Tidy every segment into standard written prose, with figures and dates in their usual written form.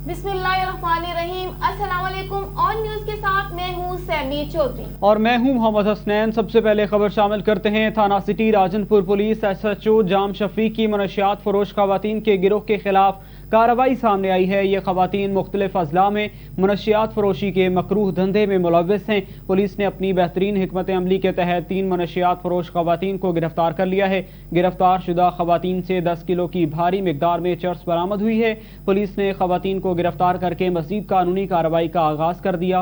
बिस्मिल्लाहिर्रहमानिर्रहीम। अस्सलाम वालेकुम। और न्यूज के साथ मैं हूँ सैमी चौधरी और मैं हूँ मोहम्मद हसनैन। सबसे पहले खबर शामिल करते हैं। थाना सिटी राजनपुर पुलिस SHO जाम शफीक की मनशियात फरोश खवातीन के गिरोह के खिलाफ कार्रवाई सामने आई है। ये खवातीन मुख्तलिफ अजला में मनशियात फरोशी के मकरूह धंधे में मुलव्वस हैं। पुलिस ने अपनी बेहतरीन हिकमत अमली के तहत 3 मनशियात फरोश खवातीन को गिरफ्तार कर लिया है। गिरफ्तार शुदा खवातीन से 10 किलो की भारी मिकदार में चर्स बरामद हुई है। पुलिस ने खवातीन को गिरफ्तार करके मजीद कानूनी कार्रवाई का आगाज कर दिया।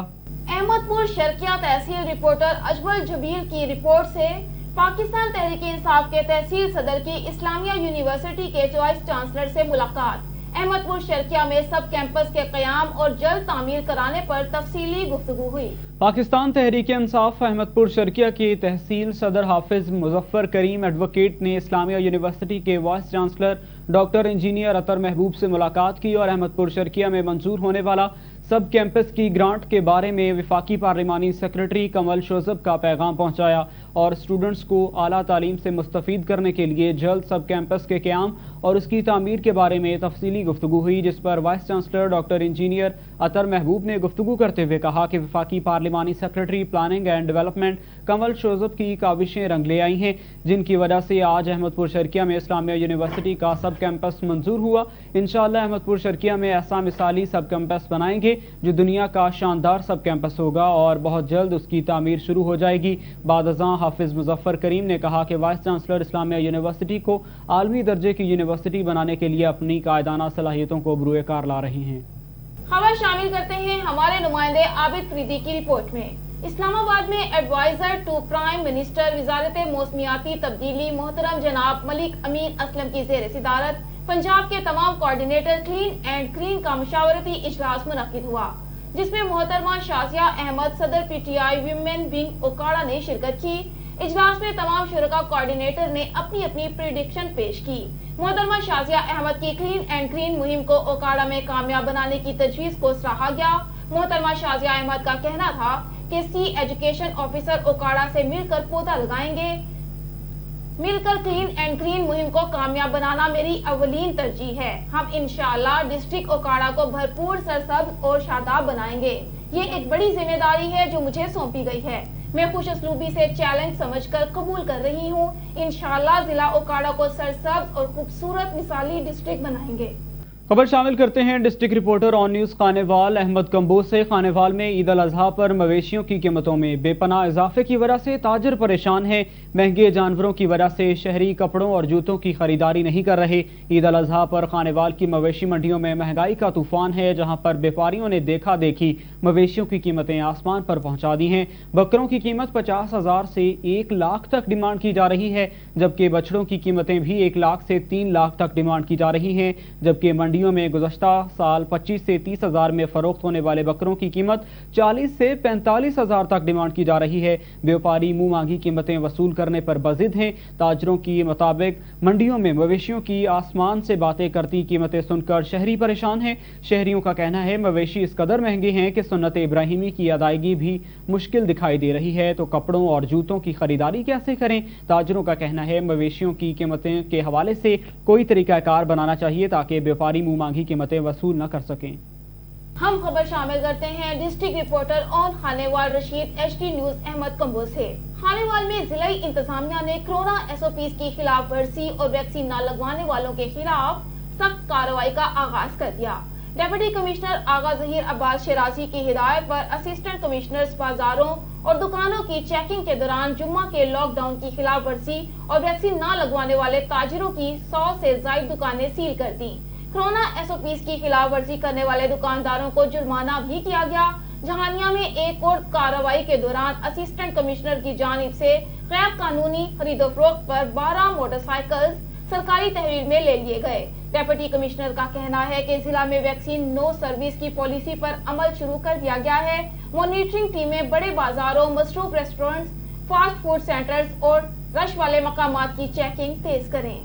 अहमदपुर शर्किया तहसील रिपोर्टर अजमल जबील की रिपोर्ट से पाकिस्तान तहरीक इंसाफ के तहसील सदर की इस्लामिया यूनिवर्सिटी के वाइस चांसलर से मुलाकात। अहमदपुर शर्किया में सब कैंपस के क़याम और जल्द तामीर कराने पर तफसीली गुफ्तगू हुई। पाकिस्तान तहरीक इंसाफ अहमदपुर शर्किया के तहसील सदर हाफिज मुजफ्फर करीम एडवोकेट ने इस्लामिया यूनिवर्सिटी के वाइस चांसलर डॉक्टर इंजीनियर अतर महबूब से मुलाकात की और अहमदपुर शर्किया में मंजूर होने वाला सब कैंपस की ग्रांट के बारे में वफाकी पार्लिमानी सेक्रेटरी कमल शोजब का पैगाम पहुंचाया और स्टूडेंट्स को आला तालीम से मुस्तफीद करने के लिए जल्द सब कैंपस के क़याम और उसकी तामीर के बारे में तफसीली गुफ्तगू हुई, जिस पर वाइस चांसलर डॉक्टर इंजीनियर अतर महबूब ने गुफ्तगू करते हुए कहा कि वफाकी पार्लिमानी सेक्रेटरी प्लानिंग एंड डेवलपमेंट कमल शोजब की काविशें रंग ले आई हैं, जिनकी वजह से आज अहमदपुर शर्किया में इस्लामिया यूनिवर्सिटी का सब कैंपस मंजूर हुआ। इंशाअल्लाह अहमदपुर शर्किया में ऐसा मिसाली सब कैंपस बनाएंगे जो दुनिया का शानदार सब कैंपस होगा और बहुत जल्द उसकी तामीर शुरू हो जाएगी। बाद-अज़ां हाफिज मुजफ्फर करीम ने कहा कि वाइस चांसलर इस्लामिया यूनिवर्सिटी को आलमी दर्जे की यूनिवर्सिटी बनाने के लिए अपनी कायदाना सलाहियतों को बरूए कार ला रही हैं। खबर शामिल करते हैं हमारे नुमाइंदे आबिद फरीदी की रिपोर्ट में। इस्लामाबाद में एडवाइजर टू प्राइम मिनिस्टर वजारत मौसमियाती तब्दीली मोहतरम जनाब मलिक अमीन असलम की ज़ेर सदारत पंजाब के तमाम कोऑर्डिनेटर क्लीन एंड ग्रीन का मुशावरती इजलास मुनक्किद हुआ, जिसमें मोहतरमा शाजिया अहमद सदर PTI विमेन विंग ओकाड़ा ने शिरकत की। इजलास में तमाम शुरका कोऑर्डिनेटर ने अपनी अपनी प्रेडिक्शन पेश की। मोहतरमा शाजिया अहमद की क्लीन एंड ग्रीन मुहिम को ओकाड़ा में कामयाब बनाने की तजवीज को सराहा गया। मोहतरमा शाजिया अहमद का कहना था कि सी एजुकेशन ऑफिसर ओकाड़ा से मिलकर पौधा लगाएंगे। मिलकर क्लीन एंड ग्रीन मुहिम को कामयाब बनाना मेरी अवलीन तरजीह है। हम इंशाअल्लाह डिस्ट्रिक्ट ओकाड़ा को भरपूर सरसब्ज और शादाब बनाएंगे। ये एक बड़ी जिम्मेदारी है जो मुझे सौंपी गई है। मैं खुश असलूबी से चैलेंज समझकर कबूल कर रही हूँ। इंशाअल्लाह जिला ओकाड़ा को सरसब्ज और खूबसूरत मिसाली डिस्ट्रिक्ट बनाएंगे। खबर शामिल करते हैं district reporter on news Khanewal Ahmed Kamboj से। खानेवाल में ईद अल अजहा पर मवेशियों की कीमतों में बेपनाह इजाफे की वजह से ताजर परेशान हैं। महंगे जानवरों की वजह से शहरी कपड़ों और जूतों की खरीदारी नहीं कर रहे। ईद अल अजहा पर खानेवाल की मवेशी मंडियों में महंगाई का तूफान है, जहां पर व्यापारियों ने देखा देखी मवेशियों की कीमतें आसमान पर पहुंचा दी हैं। बकरों की कीमत 50,000 से 1 लाख तक डिमांड की जा रही है, जबकि बछड़ों की कीमतें भी 1 लाख से 3 लाख तक डिमांड की जा रही हैं। जबकि मंडियों में गुज़श्ता साल 25 से 30 हजार में फरोख्त होने वाले बकरों की कीमत 40 से 45 हजार तक डिमांड की जा रही है। व्यापारी मुंह मांगी कीमतें वसूल करने पर बजिद हैं। ताजरों की मुताबिक मंडियों में मवेशियों की आसमान से बातें करती कीमतें सुनकर शहरी परेशान हैं। शहरियों का कहना है मवेशी इस कदर महंगे हैं कि सुन्नत इब्राहिमी की अदायगी भी मुश्किल दिखाई दे रही है, तो कपड़ों और जूतों की खरीदारी कैसे करें। ताजरों का कहना है मवेशियों की कीमतें के हवाले से कोई तरीकाकार बनाना चाहिए ताकि व्यापारी मुंह मांगी कीमतें वसूल न कर सकें। हम खबर शामिल करते हैं district reporter on Khanewal Rashid HT news Ahmed Kamboj से। खानेवाल में जिलाई इंतजामिया ने कोरोना SOPs की खिलाफ वर्जी और वैक्सीन न लगवाने वालों के खिलाफ सख्त कार्रवाई का आगाज कर दिया। डेप्यूटी कमिश्नर आगा जहीर अब्बास शिराजी की हिदायत पर असिस्टेंट कमिश्नर्स बाजारों और दुकानों की चेकिंग के दौरान जुम्मा के लॉकडाउन की खिलाफ वर्जी और वैक्सीन न लगवाने वाले ताजिरों की 100 से ज्यादा दुकानें सील कर दी। कोरोना SOPs की खिलाफ वर्जी करने वाले दुकानदारों को जुर्माना भी किया गया। जहानिया में एक और कार्रवाई के दौरान असिस्टेंट कमिश्नर की जानिब से गैर कानूनी खरीदो फरोख्त पर 12 मोटरसाइकिल सरकारी तहवील में ले लिए गए। डेप्यूटी कमिश्नर का कहना है कि जिला में वैक्सीन नो सर्विस की पॉलिसी पर अमल शुरू कर दिया गया है। मॉनिटरिंग टीमें बड़े बाजारों, मशरूब रेस्टोरेंट्स, फास्ट फूड सेंटर्स और रश वाले मकामात की चेकिंग तेज करें।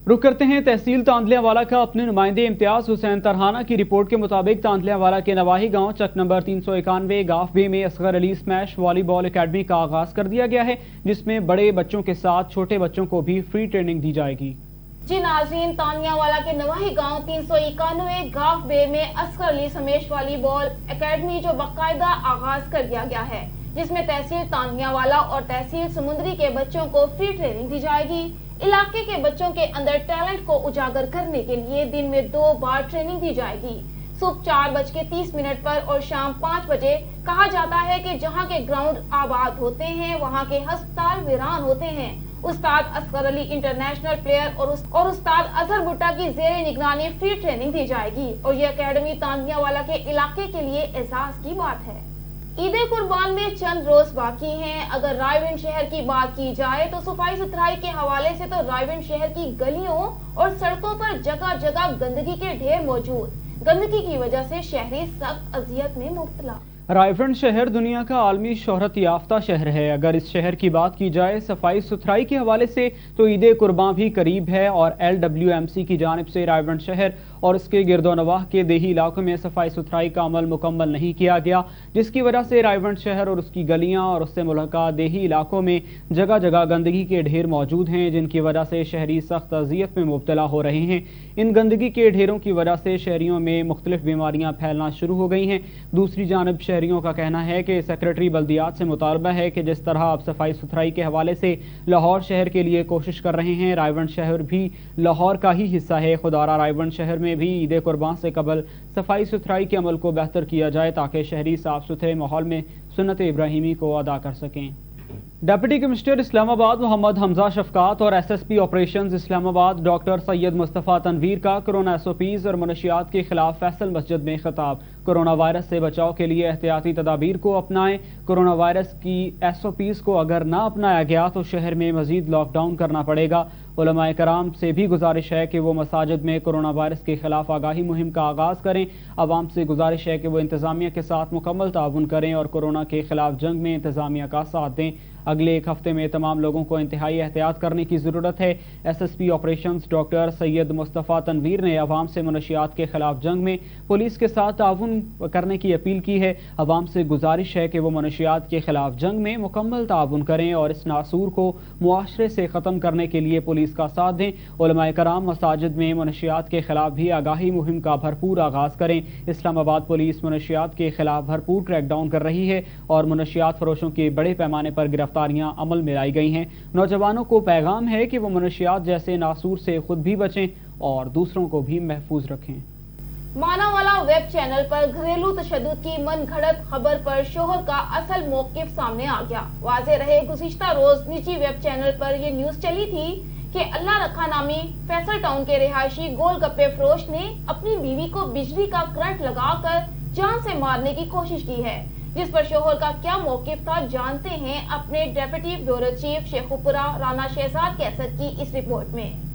रुक करते हैं तहसील तांदलियावाला का। अपने नुमाइंदे इम्तियाज हुसैन तरहाना की रिपोर्ट के मुताबिक तांदलियावाला के नवाही गांव चक नंबर 391 गाफ बे में Asghar Ali smash volleyball academy का आगाज कर दिया गया है, जिसमें बड़े बच्चों के साथ छोटे बच्चों को भी फ्री ट्रेनिंग दी जाएगी। जी नाज़रीन, तानियावाला के नवाही गांव 391 गाफ बे में असगर अली समेश वॉलीबॉल एकेडमी जो बाकायदा आगाज कर दिया गया है, जिसमें तहसील तानियावाला और तहसील समुंदरी के बच्चों को फ्री ट्रेनिंग दी जाएगी। इलाके के बच्चों के अंदर टैलेंट को उजागर करने के लिए दिन में 2 बार ट्रेनिंग दी जाएगी, सुबह 4:30 पर और शाम 5 बजे। कहा जाता है कि जहां के ग्राउंड आबाद होते हैं वहां के अस्पताल वीरान होते हैं। उस्ताद असगर अली इंटरनेशनल प्लेयर और उस्ताद अजहर भुट्टा की ज़ेरे निगरानी फ्री ट्रेनिंग दी जाएगी और ये अकेडमी तानियावाला के इलाके के लिए एजाज की बात है। ईद कुर्बान में चंद रोज बाकी हैं। अगर रायविंड शहर की बात की जाए तो सफाई सुथराई के हवाले से तो रायविंड शहर की गलियों और सड़कों पर जगह जगह गंदगी के ढेर मौजूद। गंदगी की वजह से शहरी सख्त अजियत में मुब्तला। रायविंड शहर दुनिया का आलमी शोहरत याफ्ता शहर है। अगर इस शहर की बात की जाए सफाई सुथराई के हवाले से तो ईद कुर्बान भी करीब है और LWMC की जानिब से रायविंड शहर और इसके गिरदोनवाह के देही इलाकों में सफाई सुथराई का अमल मुकम्मल नहीं किया गया, जिसकी वजह से रायविंड शहर और उसकी गलियां और उससे मुल्हका देही इलाकों में जगह जगह गंदगी के ढेर मौजूद हैं, जिनकी वजह से शहरी सख्त अजियत में मुब्तला हो रहे हैं। इन गंदगी के ढेरों की वजह से शहरियों में मुख्तलिफ बीमारियां फैलना शुरू हो गई हैं। दूसरी जानब शहरियों का कहना है कि सेक्रेटरी बल्दियात से मुतालबा है कि जिस तरह आप सफाई सुथराई के हवाले से लाहौर शहर के लिए कोशिश कर रहे हैं, रायविंड शहर भी लाहौर का ही हिस्सा है। खुदारा रायविंड शहर में भी ईद कुर्बान से कबल सफाई सुथराई के अमल को बेहतर किया जाए ताकि शहरी साफ सुथरे माहौल में सुन्नत इब्राहिमी को अदा कर सकें। डिप्टी कमिश्नर इस्लामाबाद मोहम्मद हमजा शफकात और SSP operations Islamabad doctor Syed Mustafa Tanveer का कोरोना SOPs और मनशियात के खिलाफ फैसल मस्जिद में खिताब। कोरोना वायरस से बचाव के लिए एहतियाती तदाबीर को अपनाएं। कोरोना वायरस की SOPs को अगर ना अपनाया गया तो शहर में मजीद लॉकडाउन करना पड़ेगा। उलमाए कराम से भी गुजारिश है कि वो मसाजिद में कोरोना वायरस के खिलाफ आगाही मुहिम का आगाज करें। आवाम से गुजारिश है कि वो इंतजामिया के साथ मुकम्मल ताउन करें और कोरोना के खिलाफ जंग में इंतजामिया का साथ दें। अगले एक हफ्ते में तमाम लोगों को इंतहाई एहतियात करने की ज़रूरत है। SSP operations doctor Syed Mustafa Tanveer ने अवाम से मनशियात के खिलाफ जंग में पुलिस के साथ ताउन करने की अपील की है। अवाम से गुजारिश है कि वो मनशियात के खिलाफ जंग में मुकम्मल ताउन करें और इस नासूर को मुआशरे से ख़त्म करने के लिए पुलिस का साथ दें। उलमाए कराम मसाजिद में मनशियात के खिलाफ भी आगाही मुहिम का भरपूर आगाज़ करें। इस्लामाबाद पुलिस मनशियात के खिलाफ भरपूर क्रैकडाउन कर रही है और मनशियात फरोशों के बड़े पैमाने पर गिरफ्तारियां अमल में लाई गई हैं। नौजवानों को पैगाम है कि वो मनशियात जैसे नासूर से खुद भी बचें और दूसरों को भी महफूज रखें। मानावाला वेब चैनल पर घरेलू तशद्दुद की मनगढ़ंत खबर पर शोहर का असल मौकिफ सामने आ गया। वाज़ेह रहे गुज़िश्ता रोज निजी वेब चैनल पर यह न्यूज चली थी कि अल्लाह रखा नामी फैसल टाउन के रिहायशी गोलगप्पे फरोश ने अपनी बीवी को बिजली का करंट लगाकर जान से मारने की कोशिश की है, जिस पर शोहर का क्या मौकिफ था जानते हैं अपने deputy bureau chief Sheikhupura Rana Shahzad Qaiser की इस रिपोर्ट में।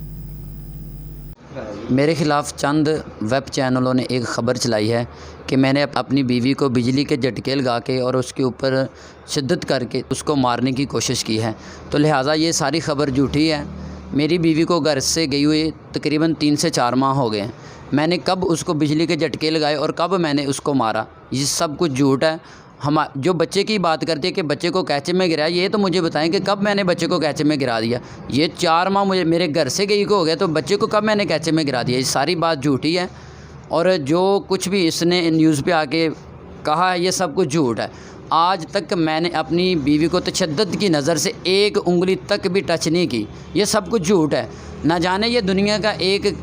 मेरे ख़िलाफ़ चंद वेब चैनलों ने एक ख़बर चलाई है कि मैंने अपनी बीवी को बिजली के झटके लगा के और उसके ऊपर शिद्दत करके उसको मारने की कोशिश की है, तो लिहाजा ये सारी ख़बर झूठी है। मेरी बीवी को घर से गई हुई तकरीबन 3 से 4 माह हो गए हैं। मैंने कब उसको बिजली के झटके लगाए और कब मैंने उसको मारा, ये सब कुछ झूठ है। हम जो बच्चे की बात करते हैं कि बच्चे को कैचे में गिराया, ये तो मुझे बताएं कि कब मैंने बच्चे को कैचे में गिरा दिया। ये 4 माह मुझे मेरे घर से गई को हो गया, तो बच्चे को कब मैंने कैचे में गिरा दिया। ये सारी बात झूठी है और जो कुछ भी इसने न्यूज़ पे आके कहा है ये सब कुछ झूठ है। आज तक मैंने अपनी बीवी को तशद्दुद की नज़र से एक उंगली तक भी टच नहीं की, ये सब कुछ झूठ है। ना जाने ये दुनिया का एक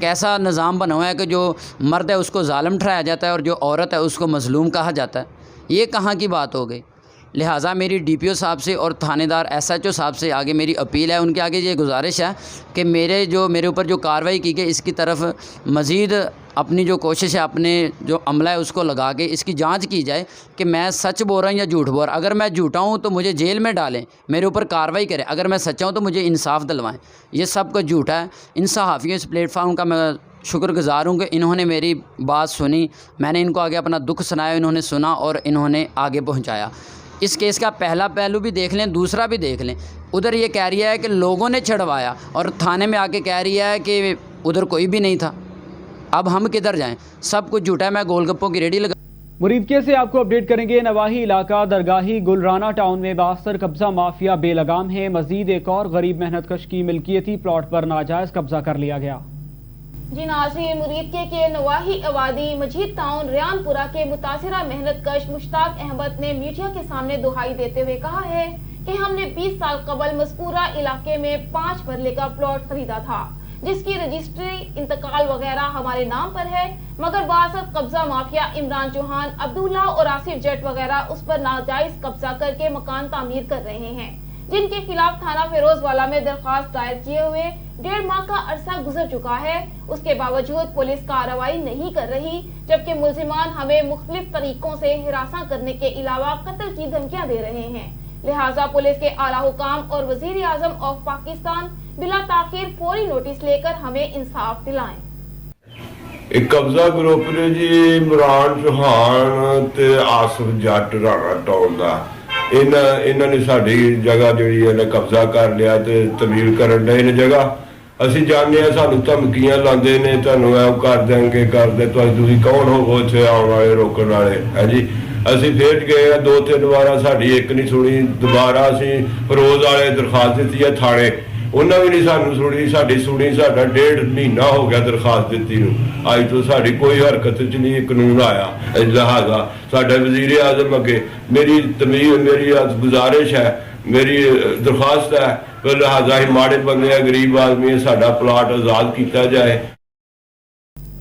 कैसा निज़ाम बना हुआ है कि जो मर्द है उसको ज़ालिम ठहराया जाता है और जो औरत है उसको मज़लूम कहा जाता है। ये कहाँ की बात हो गई। लिहाजा मेरी DPO साहब से और थानेदार SHO साहब से आगे मेरी अपील है, उनके आगे ये गुजारिश है कि मेरे ऊपर जो कार्रवाई की गई इसकी तरफ मज़ीद अपनी जो कोशिश है, अपने जो अमला है उसको लगा के इसकी जांच की जाए कि मैं सच बोल रहा हूँ या झूठ बोल रहा हूँ। अगर मैं झूठा हूँ तो मुझे जेल में डालें, मेरे ऊपर कार्रवाई करें। अगर मैं सच्चा हूँ तो मुझे इंसाफ दिलवाएं। ये सब कुछ झूठा है। इन सहाफ़ियों इस प्लेटफार्म का मैं शुक्रगुज़ार हूँ कि इन्होंने मेरी बात सुनी, मैंने इनको आगे अपना दुख सुनाया, इन्होंने सुना और इन्होंने आगे पहुँचाया। इस केस का पहला पहलू भी देख लें, दूसरा भी देख लें। उधर ये कह रही है कि लोगों ने छड़वाया और थाने में आके कह रही है कि उधर कोई भी नहीं था। अब हम किधर जाएं? सब कुछ झूठा है। मैं गोलगप्पों की रेडी लगा मुरीदके से आपको अपडेट करेंगे। नवाही इलाका दरगाही गुलराना टाउन में बासर कब्जा माफिया बेलगाम है। मजीद एक और गरीब मेहनतकश की मिल्कियती प्लॉट पर नाजायज कब्जा कर लिया गया। जी नाज़रीन, मुरीदके के नवाही आबादी मजीद टाउन रियानपुरा के मुतासिरा मेहनतकश मुश्ताक अहमद ने मीडिया के सामने दुहाई देते हुए कहा है कि हमने 20 साल कबल मज़कूरा इलाके में 5 मरले का प्लॉट खरीदा था, जिसकी रजिस्ट्री, इंतकाल वगैरह हमारे नाम पर है, मगर बासत कब्जा माफिया इमरान चौहान, अब्दुल्ला और आसिफ जट वगैरह उस पर नाजायज कब्जा करके मकान तामीर कर रहे हैं, जिनके खिलाफ थाना फिरोजवाला में दरखास्त दायर किए हुए 1.5 माह का अरसा गुजर चुका है। उसके बावजूद पुलिस कार्रवाई नहीं कर रही, जबकि मुल्जिमान हमें मुख्तलिफ तरीकों से हिरासा करने के अलावा कत्ल की धमकियां दे रहे हैं। लिहाजा पुलिस के आला हुकाम और वजीर आजम ऑफ पाकिस्तान बिला ताखिर फौरी नोटिस लेकर हमें इंसाफ दिलाएं। एक कब्जा ग्रुप ने जी इमरान चौहान ते आसिफ जट राणा टाउन दा इन्हां ने साडी जगह जिहड़ी है कब्जा कर लिया ते तमील करन दे ने जगह। ਅਸੀਂ ਜਾਣਦੇ ਆ ਸਾਨੂੰ ਧਮਕੀਆਂ ਲਾਉਂਦੇ ਨੇ, ਤੁਹਾਨੂੰ ਐ ਕਰ ਦੇਣਗੇ ਕਰਦੇ, ਤੁਸੀਂ ਕੌਣ ਹੋ ਇੱਥੇ ਆਉਣ ਵਾਲੇ ਰੋਕਣ ਵਾਲੇ ਹੈ ਜੀ। ਅਸੀਂ ਫੇਰ ਗਏ ਆ 2-3 ਵਾਰਾਂ, ਸਾਡੀ ਇੱਕ ਨਹੀਂ ਸੁਣੀ। ਦੁਬਾਰਾ ਅਸੀਂ ਫਰੋਜ਼ ਵਾਲੇ ਦਰਖਾਸਤ ਦਿੱਤੀ ਆ ਥਾਣੇ, ਉਹਨਾਂ ਵੀ ਨਹੀਂ ਸਾਨੂੰ ਸੁਣੀ। ਸਾਡੀ ਸੁਣੀ, ਸਾਡਾ 1.5 ਮਹੀਨਾ ਹੋ ਗਿਆ ਦਰਖਾਸਤ ਦਿੱਤੀ ਨੂੰ, ਅੱਜ ਤੋਂ ਸਾਡੀ ਕੋਈ ਹਰਕਤ 'ਚ ਨਹੀਂ ਕਾਨੂੰਨ ਆਇਆ। ਲਿਹਾਜ਼ਾ ਸਾਡਾ ਵਜ਼ੀਰ ਆਜ਼ਮ ਅੱਗੇ ਮੇਰੀ ਗੁਜ਼ਾਰਿਸ਼ है, मेरी दरखास्त है, लिहाजा ही माड़े बंदे गरीब आदमी साडा प्लाट आजाद किया जाए।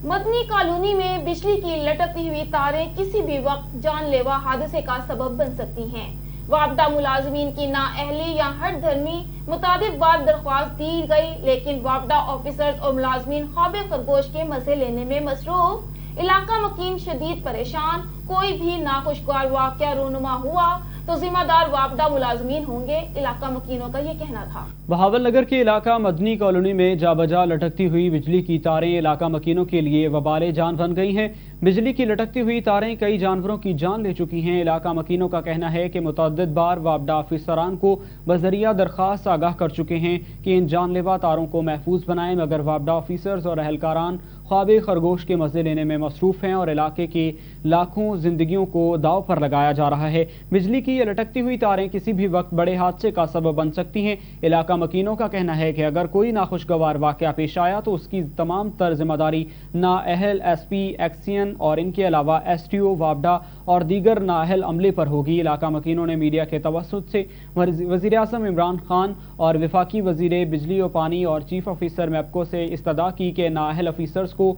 मदनी कॉलोनी में बिजली की लटकती हुई तारें किसी भी वक्त जानलेवा हादसे का सबब बन सकती हैं। वापदा मुलाजमीन की नाअहली या हट धर्मी मुताबिक बार दरख्वास्त दी गई, लेकिन वापदा ऑफिसर्स और मुलाजमीन ख्वाब खरगोश के मजे लेने में मसरूफ। इलाका मकीन शदीद परेशान। कोई भी नाखुशगवार वाकया रूनुमा हुआ तो जिम्मेदार वापदा मुलाजमीन होंगे, इलाका मकीनों का ये कहना था। बहावल नगर के इलाका मदनी कॉलोनी में जाबजा लटकती हुई बिजली की तारें इलाका मकीनों के लिए वबाले जान बन गई हैं। बिजली की लटकती हुई तारें कई जानवरों की जान ले चुकी हैं। इलाका मकीनों का कहना है कि मुतअद्दिद बार वापदा अफसरान को बजरिया दरखास्त आगाह कर चुके हैं कि इन जानलेवा तारों को महफूज बनाएं, मगर वापदा ऑफिसर्स और अहलकारान ख्वाब खरगोश के मजे लेने में मसरूफ हैं और इलाके की लाखों जिंदगियों को दाव पर लगाया जा रहा है। बिजली की ये लटकती हुई तारें किसी भी वक्त बड़े हादसे का सबब बन सकती हैं। इलाका मकीनों का कहना है कि अगर कोई नाखुशगवार वाकया पेश आया तो उसकी तमाम तर जिम्मेदारी नाअहल SP एक्सियन और इनके अलावा STO वापडा और दीगर नाअहल अमले पर होगी। इलाका मकीनों ने मीडिया के तवस्सुत से वज़ीर आज़म इमरान खान और वफाकी वज़ीर बिजली और पानी और चीफ ऑफिसर मैपको से इस्तदा की कि नाअहल ऑफिसर्स को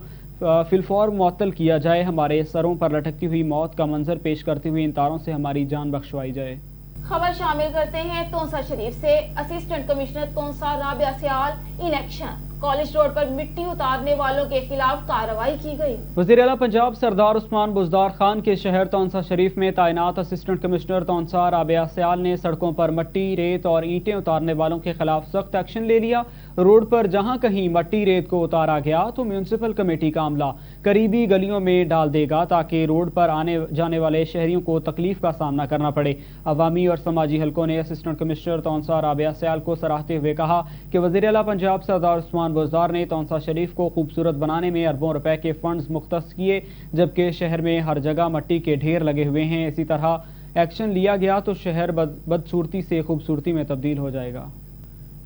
फिलफौर मुअत्तल किया जाए। हमारे सरों पर लटकती हुई मौत का मंजर पेश करते हुए इन तारों से हमारी जान बख्शवाई जाए। खबर शामिल करते हैं तोंसा शरीफ से। Assistant commissioner Taunsa Rabia Sial in action. College road पर मिट्टी उतारने वालों के खिलाफ कार्रवाई की गई। वज़ीर आला पंजाब सरदार उस्मान बुज़दार खान के शहर तोंसा शरीफ में तैनात असिस्टेंट कमिश्नर तोंसा राबिया सियाल ने सड़कों पर मट्टी, रेत और ईंटें उतारने वालों के खिलाफ सख्त एक्शन ले लिया। रोड पर जहां कहीं मट्टी, रेत को उतारा गया तो म्यूनसिपल कमेटी का अमला करीबी गलियों में डाल देगा ताकि रोड पर आने जाने वाले शहरियों को तकलीफ का सामना करना पड़े। अवामी और समाजी हलकों ने असिस्टेंट कमिश्नर तोंसा राबिया सियाल को सराहते हुए कहा कि वज़ीर आला पंजाब सरदार उस्मान बुज़दार ने तोंसा शरीफ को खूबसूरत बनाने में अरबों रुपए के फंड्स मुख्तस किए, जबकि शहर में हर जगह मट्टी के ढेर लगे हुए हैं। इसी तरह एक्शन लिया गया तो शहर बदसूरती से खूबसूरती में तब्दील हो जाएगा।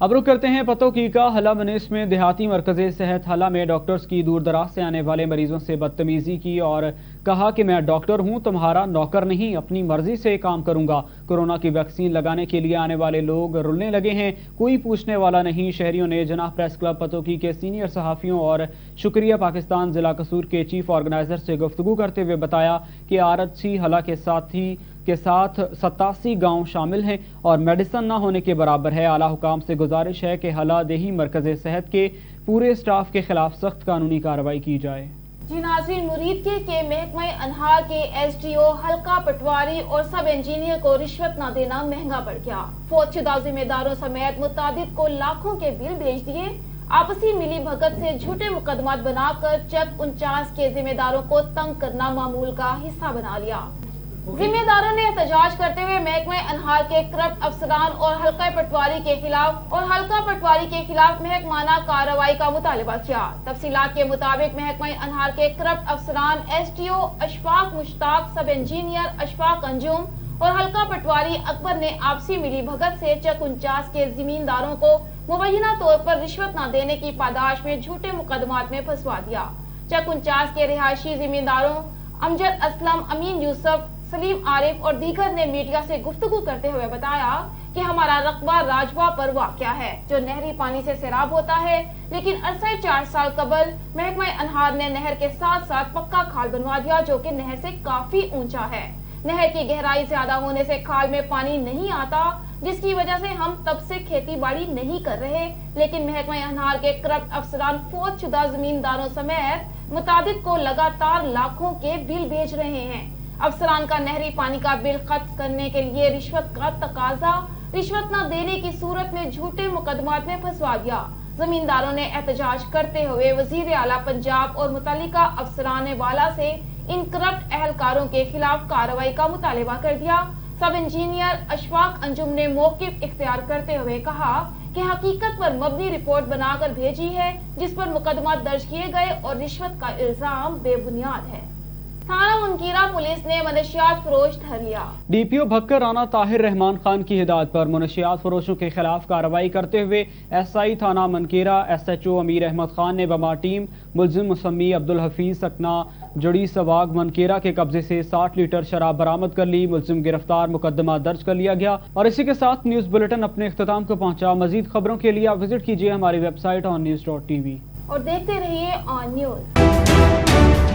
अब रुक करते हैं पतोकी का हला मनीस में। देहाती मरकज़ सेहत हला में डॉक्टर्स की दूर दराज से आने वाले मरीजों से बदतमीजी की और कहा कि मैं डॉक्टर हूं, तुम्हारा नौकर नहीं, अपनी मर्जी से काम करूंगा। कोरोना की वैक्सीन लगाने के लिए आने वाले लोग रुलने लगे हैं, कोई पूछने वाला नहीं। शहरियों ने जनाब प्रेस क्लब पतोकी के सीनियर सहाफ़ियों और शुक्रिया पाकिस्तान जिला कसूर के चीफ ऑर्गेनाइजर से गुफ्तगू करते हुए बताया कि RHC हला के साथ 87 गांव शामिल हैं और मेडिसन न होने के बराबर है। आला हुकाम से गुजारिश है कि हला देही मरकज़ सेहत के पूरे स्टाफ के खिलाफ सख्त कानूनी कार्रवाई की जाए। जी नाज़रीन, मुरीदके के महकमा अनहार के SDO हल्का पटवारी और सब इंजीनियर को रिश्वत न देना महंगा पड़ गया। फौजशुदा जिम्मेदारों समेत मुताबिक को लाखों के बिल भेज दिए। आपसी मिली भगत से झूठे मुकदमात बनाकर चक 49 के जिम्मेदारों को तंग करना मामूल का हिस्सा बना लिया। ذمہ داروں نے احتجاج کرتے ہوئے محکمہ انہار کے کرپٹ افسران اور حلقہ پٹواری کے خلاف محکمانہ کارروائی کا مطالبہ کیا۔ تفصیلات کے مطابق محکمہ انہار کے کرپٹ افسران SDO اشفاق مشتاق، سب انجینئر اشفاق انجم اور حلقہ پٹواری اکبر نے آپسی ملی بھگت سے چک 49 کے زمینداروں کو مبینہ طور پر رشوت نہ دینے کی پاداش میں جھوٹے مقدمات میں پھنسوا دیا۔ چک 49 کے رہائشی زمینداروں امجد اسلم، امین یوسف، سلیم عارف اور دیگر نے میڈیا سے گفتگو کرتے ہوئے بتایا کہ ہمارا رقبہ راجبہ پر واقع ہے جو نہری پانی سے سیراب ہوتا ہے، لیکن عرصہ 4 سال قبل محکمہ انہار نے نہر کے ساتھ ساتھ پکا کھال بنوا دیا جو کہ نہر سے کافی اونچا ہے۔ نہر کی گہرائی زیادہ ہونے سے کھال میں پانی نہیں آتا، جس کی وجہ سے ہم تب سے کھیتی باڑی نہیں کر رہے، لیکن محکمہ انہار کے کرپٹ افسران فوت شدہ زمینداروں سمیت متعدد کو لگاتار لاکھوں کے بل بھیج رہے ہیں۔ افسران کا نہری پانی کا بل ختم کرنے کے لیے رشوت کا تقاضا، رشوت نہ دینے کی صورت میں جھوٹے مقدمات میں پھنسوا دیا۔ زمینداروں نے احتجاج کرتے ہوئے وزیر اعلیٰ پنجاب اور متعلقہ افسران والا سے ان کرپٹ اہلکاروں کے خلاف کارروائی کا مطالبہ کر دیا۔ سب انجینئر اشفاق انجم نے موقف اختیار کرتے ہوئے کہا کہ حقیقت پر مبنی رپورٹ بنا کر بھیجی ہے جس پر مقدمات درج کیے گئے اور رشوت کا الزام بے بنیاد ہے۔ تھانہ منکیرہ پولیس نے منشیات فروش دھر لیا۔ DPO بھکر رانا طاہر رحمان خان کی ہدایت پر منشیات فروشوں کے خلاف کارروائی کرتے ہوئے SI تھانہ منکیرہ SHO امیر احمد خان نے بما ٹیم ملزم مسمی عبدالحفیظ سکنا جڑی سواگ منکیرہ کے قبضے سے 60 لیٹر شراب برآمد کر لی۔ ملزم گرفتار، مقدمہ درج کر لیا گیا۔ اور اسی کے ساتھ نیوز بلیٹن اپنے اختتام کو پہنچا۔ مزید خبروں کے لیے آپ وزٹ کیجیے ہماری ویب سائٹ onnews.tv اور دیکھتے رہیے آن نیوز۔